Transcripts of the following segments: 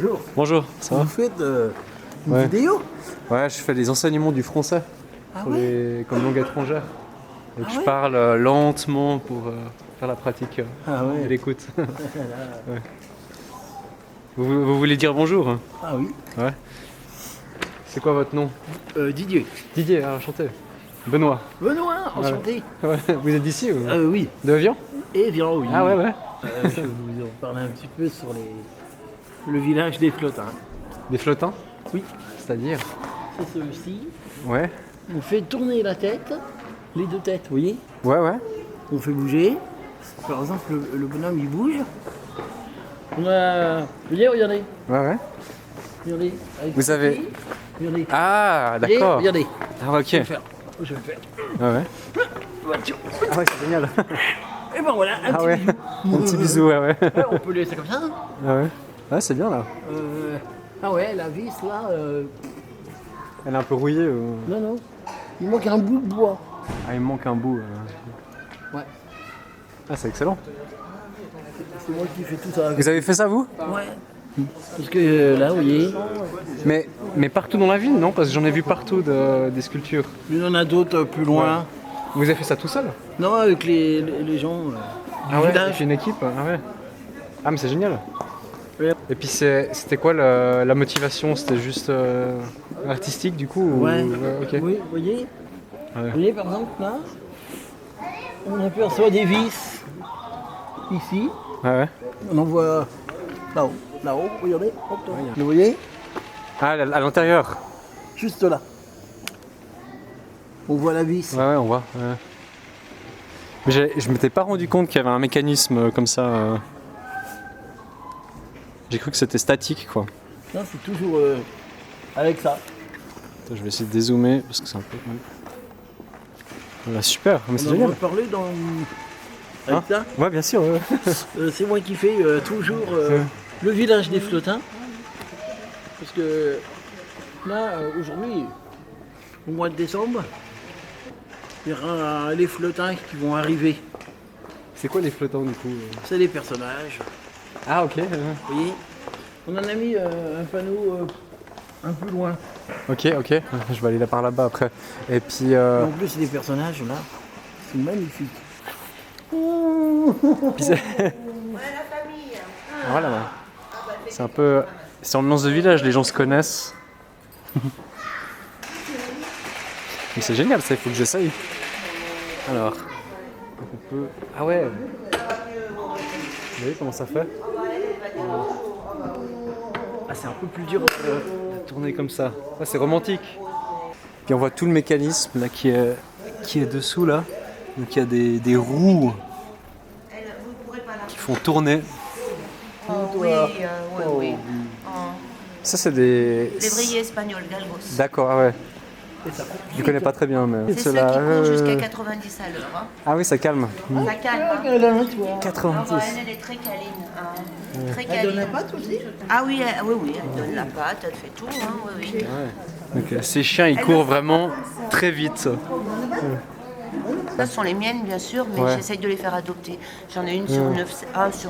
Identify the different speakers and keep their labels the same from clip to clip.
Speaker 1: Bonjour.
Speaker 2: Bonjour, ça va?
Speaker 1: Vous faites une
Speaker 2: Ouais.
Speaker 1: vidéo?
Speaker 2: Ouais, je fais les enseignements du français comme langue étrangère. Donc
Speaker 1: Ah
Speaker 2: je
Speaker 1: ouais
Speaker 2: parle lentement pour faire la pratique
Speaker 1: Ah ouais.
Speaker 2: et l'écoute. Ouais. Vous voulez dire bonjour?
Speaker 1: Ah oui.
Speaker 2: Ouais. C'est quoi votre nom?
Speaker 1: Didier.
Speaker 2: Didier, enchanté. Benoît.
Speaker 1: Benoît, enchanté.
Speaker 2: Ouais. Vous êtes d'ici ou
Speaker 1: Oui.
Speaker 2: de Vian?
Speaker 1: Et bien oui.
Speaker 2: Ah ouais.
Speaker 1: Je vais vous en parler un petit peu sur le village des Flottins.
Speaker 2: Des flottants?
Speaker 1: Oui.
Speaker 2: C'est-à-dire?
Speaker 1: C'est ceux-ci.
Speaker 2: Ouais.
Speaker 1: On fait tourner la tête, les deux têtes, vous voyez?
Speaker 2: Ouais.
Speaker 1: On fait bouger. Par exemple, le bonhomme il bouge. On a. Regardez.
Speaker 2: Ouais.
Speaker 1: Regardez. Avec
Speaker 2: Vous
Speaker 1: ce
Speaker 2: avez-
Speaker 1: pied. Regardez.
Speaker 2: Ah,
Speaker 1: Regardez,
Speaker 2: d'accord.
Speaker 1: Regardez.
Speaker 2: Ah, ok.
Speaker 1: Je vais le faire. Je vais le faire.
Speaker 2: Ouais.
Speaker 1: Voiture.
Speaker 2: Ah ouais, c'est génial.
Speaker 1: Et ben voilà, un
Speaker 2: Ah
Speaker 1: petit
Speaker 2: ouais.
Speaker 1: bisou.
Speaker 2: Un petit bisou, ouais.
Speaker 1: Ouais, on peut laisser comme ça.
Speaker 2: Ah ouais. Ouais, c'est bien là.
Speaker 1: Ah ouais, la vis là.
Speaker 2: Elle est un peu rouillée ou...
Speaker 1: Non. Il manque un bout de bois.
Speaker 2: Ah, il me manque un bout.
Speaker 1: Ouais.
Speaker 2: Ah, c'est excellent.
Speaker 1: C'est moi qui fais tout ça.
Speaker 2: Vous avez fait ça, vous?
Speaker 1: Ouais. Parce que là, vous voyez,
Speaker 2: Mais partout dans la ville, non? Parce que j'en ai vu partout des sculptures.
Speaker 1: il y en a d'autres plus loin.
Speaker 2: Vous avez fait ça tout seul?
Speaker 1: Non, avec les gens du
Speaker 2: Ah ouais,
Speaker 1: village.
Speaker 2: j'ai une équipe. Ah ouais. Ah, mais c'est génial.
Speaker 1: Ouais.
Speaker 2: Et puis c'était quoi la motivation? C'était juste artistique du coup ou-
Speaker 1: Ouais.
Speaker 2: ok.
Speaker 1: Oui, vous voyez.
Speaker 2: Ouais.
Speaker 1: Vous voyez, par exemple, là, on aperçoit des vis ici.
Speaker 2: Ouais.
Speaker 1: On en voit là-haut, regardez. Hop, là. Vous voyez?
Speaker 2: Ah, à l'intérieur.
Speaker 1: Juste là. On voit la vis.
Speaker 2: Ouais, on voit. Ouais. Mais je m'étais pas rendu compte qu'il y avait un mécanisme comme ça. J'ai cru que c'était statique, quoi.
Speaker 1: Non, c'est toujours avec ça.
Speaker 2: Attends, je vais essayer de dézoomer parce que c'est un peu. Voilà, super, mais c'est
Speaker 1: On en
Speaker 2: génial.
Speaker 1: va parler dans.
Speaker 2: Hein
Speaker 1: Avec ça.
Speaker 2: Ouais, bien sûr. Ouais.
Speaker 1: C'est moi qui fais toujours le village des Flottins. Parce que là, aujourd'hui, au mois de décembre, il y aura les Flottins qui vont arriver.
Speaker 2: C'est quoi les flottants du coup?
Speaker 1: C'est des personnages.
Speaker 2: Ah, ok.
Speaker 1: Vous voyez? On en a mis un panneau un peu loin.
Speaker 2: Ok. Je vais aller là par là-bas après. Et puis.
Speaker 1: Et en plus, c'est des personnages là. C'est magnifique.
Speaker 2: Voilà. Ouais. C'est un peu. C'est ambiance de village, les gens se connaissent. Mais c'est génial ça, il faut que j'essaye. Alors. On peut. Ah ouais. Vous voyez comment ça fait? Ah, c'est un peu plus dur de tourner comme ça. Ah, c'est romantique. Puis on voit tout le mécanisme là qui est dessous là. Donc il y a des roues qui font tourner.
Speaker 3: Oui.
Speaker 2: Ça c'est des.
Speaker 3: Lévrier espagnol, galgos.
Speaker 2: D'accord, ah ouais. Je connais pas très bien mais.
Speaker 3: C'est ceux qui courent jusqu'à 90 à l'heure. Hein.
Speaker 2: Ah oui, ça calme.
Speaker 3: Ça calme. Hein.
Speaker 1: Elle a un toit.
Speaker 3: Ah,
Speaker 2: 90.
Speaker 3: bah, elle est très câline. Hein. Très
Speaker 1: Elle donne la
Speaker 3: câline.
Speaker 1: pâte aussi?
Speaker 3: Ah oui, elle donne la pâte, elle fait tout. Hein. Oui.
Speaker 2: Donc ces chiens ils courent vraiment très vite.
Speaker 3: Ça ce sont les miennes bien sûr, mais
Speaker 2: Ouais.
Speaker 3: j'essaye de les faire adopter. J'en ai une sur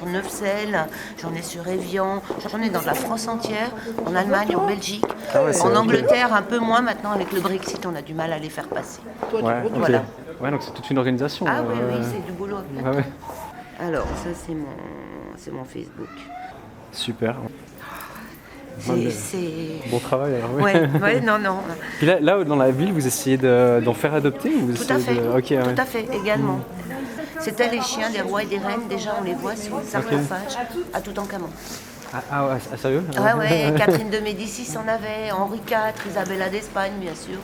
Speaker 3: Neufchâtel, j'en ai sur Évian, j'en ai dans la France entière, en Allemagne, en Belgique.
Speaker 2: Ah ouais, c'est
Speaker 3: En
Speaker 2: ok.
Speaker 3: Angleterre, un peu moins maintenant avec le Brexit, on a du mal à les faire passer.
Speaker 1: Toi, tu
Speaker 2: Ouais,
Speaker 1: vois,
Speaker 2: ok.
Speaker 3: Voilà.
Speaker 2: Ouais, donc c'est toute une organisation.
Speaker 3: Ah oui, c'est du boulot.
Speaker 2: Ah ouais.
Speaker 3: Alors, ça c'est mon Facebook.
Speaker 2: Super.
Speaker 3: C'est...
Speaker 2: Bon travail alors.
Speaker 3: Ouais, non.
Speaker 2: Puis là, dans la ville, vous essayez d'en faire adopter ou vous
Speaker 3: Tout à
Speaker 2: essayez
Speaker 3: fait,
Speaker 2: de... Ok, ouais.
Speaker 3: tout à fait, également. C'était les chiens des rois et des reines, déjà on les voit sur le sarcophage à Toutankhamon.
Speaker 2: Ah ouais, sérieux?
Speaker 3: Ah ouais, Catherine de Médicis en avait, Henri IV, Isabella d'Espagne bien sûr.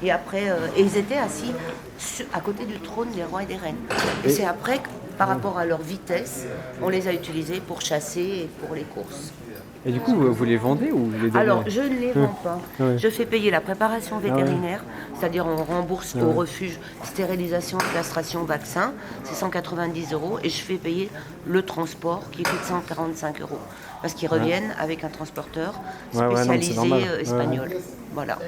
Speaker 3: Et après, et ils étaient assis à côté du trône des rois et des reines. Et c'est après, par rapport à leur vitesse, on les a utilisés pour chasser et pour les courses.
Speaker 2: Et du coup, vous les vendez ou vous les donnez?
Speaker 3: Alors, je ne les vends pas.
Speaker 2: Ouais.
Speaker 3: Je fais payer la préparation vétérinaire, c'est-à-dire on rembourse au refuge stérilisation, castration, vaccin, c'est 190 €, et je fais payer le transport qui coûte 145 €. Parce qu'ils reviennent avec un transporteur
Speaker 2: Ouais, non, mais c'est
Speaker 3: spécialisé
Speaker 2: normal.
Speaker 3: espagnol. Voilà.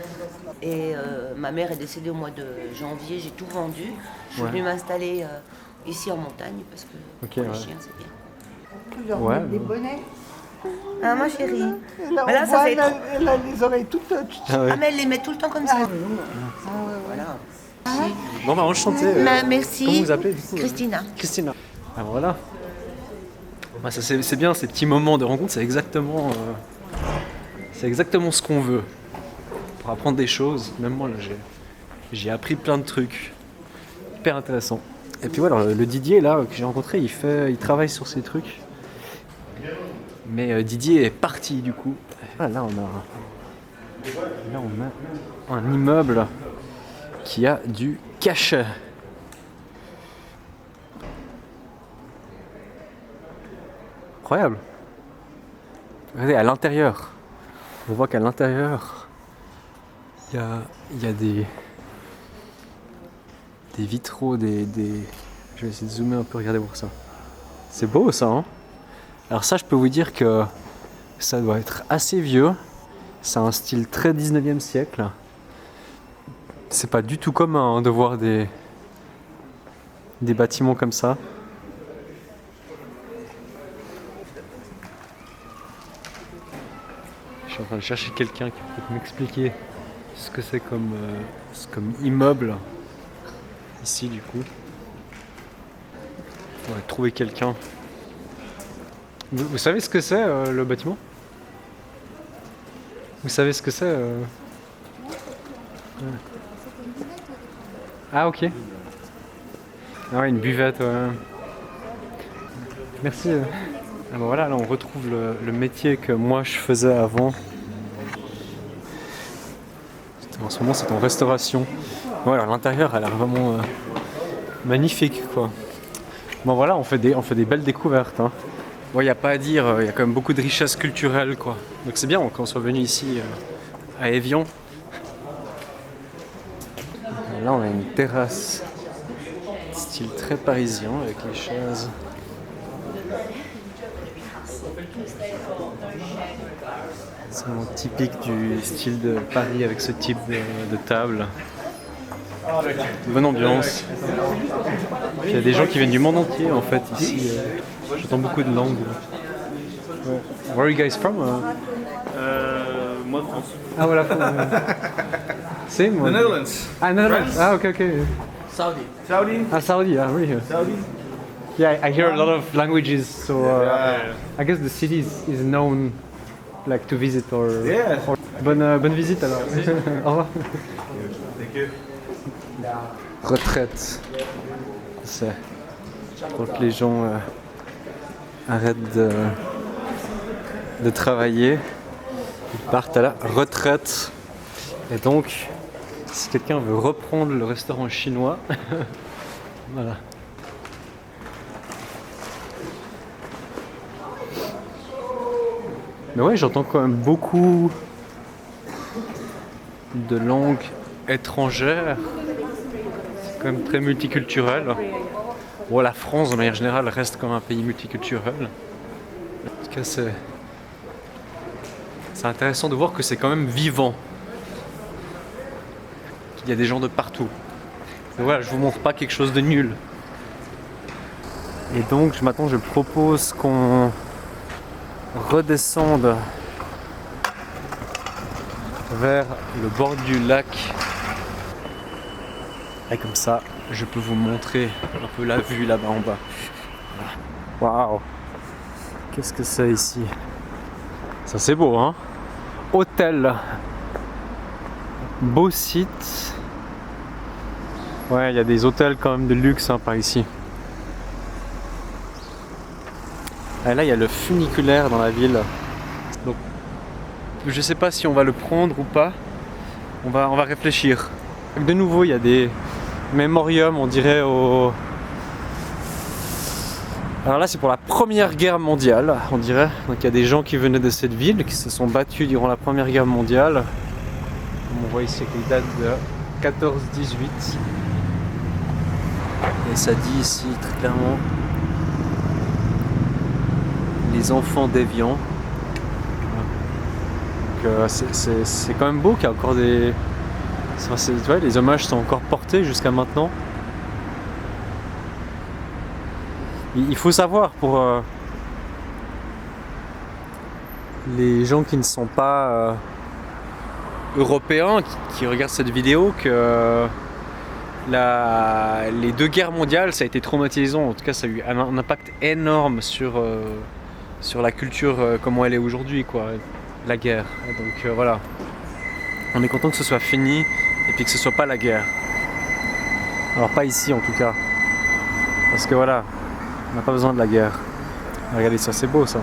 Speaker 3: Et ma mère est décédée au mois de janvier, j'ai tout vendu. Je suis venue m'installer ici en montagne parce que pour les
Speaker 2: ouais.
Speaker 3: chiens c'est bien.
Speaker 2: Ouais.
Speaker 4: Des bonnets.
Speaker 3: Ah, ma chérie.
Speaker 1: Là,
Speaker 3: Mais là,
Speaker 1: on
Speaker 3: ça
Speaker 1: voit,
Speaker 3: fait
Speaker 1: elle a,
Speaker 3: trop-
Speaker 1: elle a les oreilles toutes.
Speaker 2: Ah ouais.
Speaker 3: Ah, mais elle les met tout le temps comme ça. Voilà.
Speaker 2: Bon bah enchanté.
Speaker 3: Merci.
Speaker 2: Comment vous appelez du coup
Speaker 3: Christina.
Speaker 2: Christina. Ah voilà. Bah, ça, c'est bien, ces petits moments de rencontre, c'est exactement ce qu'on veut. Pour apprendre des choses. Même moi là j'ai appris plein de trucs. Hyper intéressant. Et puis voilà, le Didier là que j'ai rencontré, il travaille sur ces trucs. Mais Didier est parti du coup. Ah, là on a un immeuble qui a du cachet. Incroyable. Regardez à l'intérieur. On voit qu'à l'intérieur il y a des vitraux, je vais essayer de zoomer un peu, regardez voir ça. C'est beau ça, hein? Alors ça, je peux vous dire que ça doit être assez vieux. C'est un style très 19e siècle. C'est pas du tout commun hein, de voir des bâtiments comme ça. Je suis en train de chercher quelqu'un qui peut m'expliquer ce que c'est comme immeuble ici du coup. On va trouver quelqu'un. Vous savez ce que c'est le bâtiment? Vous savez ce que c'est Ouais. Ah ok. Ah ouais, une buvette. Ouais. Merci. Ah ben voilà, là on retrouve le métier que moi je faisais avant. En ce moment c'est en restauration. Voilà, l'intérieur a l'air vraiment magnifique quoi. Bon voilà, on fait des belles découvertes. Hein. Bon, il n'y a pas à dire, il y a quand même beaucoup de richesses culturelles quoi. Donc c'est bien qu'on soit venu ici à Évian. Là on a une terrasse style très parisien avec les chaises. C'est vraiment typique du style de Paris avec ce type de table. Bonne ambiance. Puis il y a des gens qui viennent du monde entier en fait ici. J'entends beaucoup de langues. Ouais. Where are you guys from?
Speaker 4: Moi de France.
Speaker 2: Ah voilà. Same
Speaker 4: The
Speaker 2: one.
Speaker 4: Netherlands.
Speaker 2: Ah Netherlands. Ah ok.
Speaker 1: Saudi.
Speaker 4: Saudi.
Speaker 2: Ah Saudi. Ah really?
Speaker 4: Saudi.
Speaker 2: Yeah, I hear a lot of languages, so
Speaker 4: Yeah.
Speaker 2: I guess the city is known like to visit or.
Speaker 4: Yeah.
Speaker 2: or- bonne visite alors. Au revoir.
Speaker 4: Thank you.
Speaker 2: Retraite. C'est quand les gens arrêtent de travailler, ils partent à la retraite. Et donc, si quelqu'un veut reprendre le restaurant chinois, voilà. Mais ouais, j'entends quand même beaucoup de langues étrangères. C'est quand même très multiculturel. Bon, la France, de manière générale, reste comme un pays multiculturel. En tout cas, c'est intéressant de voir que c'est quand même vivant. Qu'il y a des gens de partout. Mais voilà, je vous montre pas quelque chose de nul. Et donc, je propose qu'on redescende vers le bord du lac. Et comme ça, je peux vous montrer un peu la vue là-bas en bas. Waouh! Qu'est-ce que c'est ici? Ça c'est beau, hein? Hôtel. Beau site. Ouais, il y a des hôtels quand même de luxe hein, par ici. Et là, il y a le funiculaire dans la ville. Donc, je sais pas si on va le prendre ou pas. On va réfléchir. De nouveau, il y a des mémoriums, on dirait au... Alors là, c'est pour la Première Guerre mondiale, on dirait. Donc il y a des gens qui venaient de cette ville, qui se sont battus durant la Première Guerre mondiale. Comme on voit ici qu'il date de 14-18. Et ça dit ici très clairement les enfants d'Évian. Donc c'est quand même beau qu'il y a encore des... Tu vois, les hommages sont encore portés jusqu'à maintenant. Il faut savoir les gens qui ne sont pas européens, qui regardent cette vidéo, que les 2 guerres mondiales, ça a été traumatisant. En tout cas, ça a eu un impact énorme sur la culture, comment elle est aujourd'hui, quoi, la guerre. Donc voilà, on est content que ce soit fini et puis que ce soit pas la guerre. Alors pas ici en tout cas, parce que voilà, on n'a pas besoin de la guerre. Regardez ça, c'est beau ça.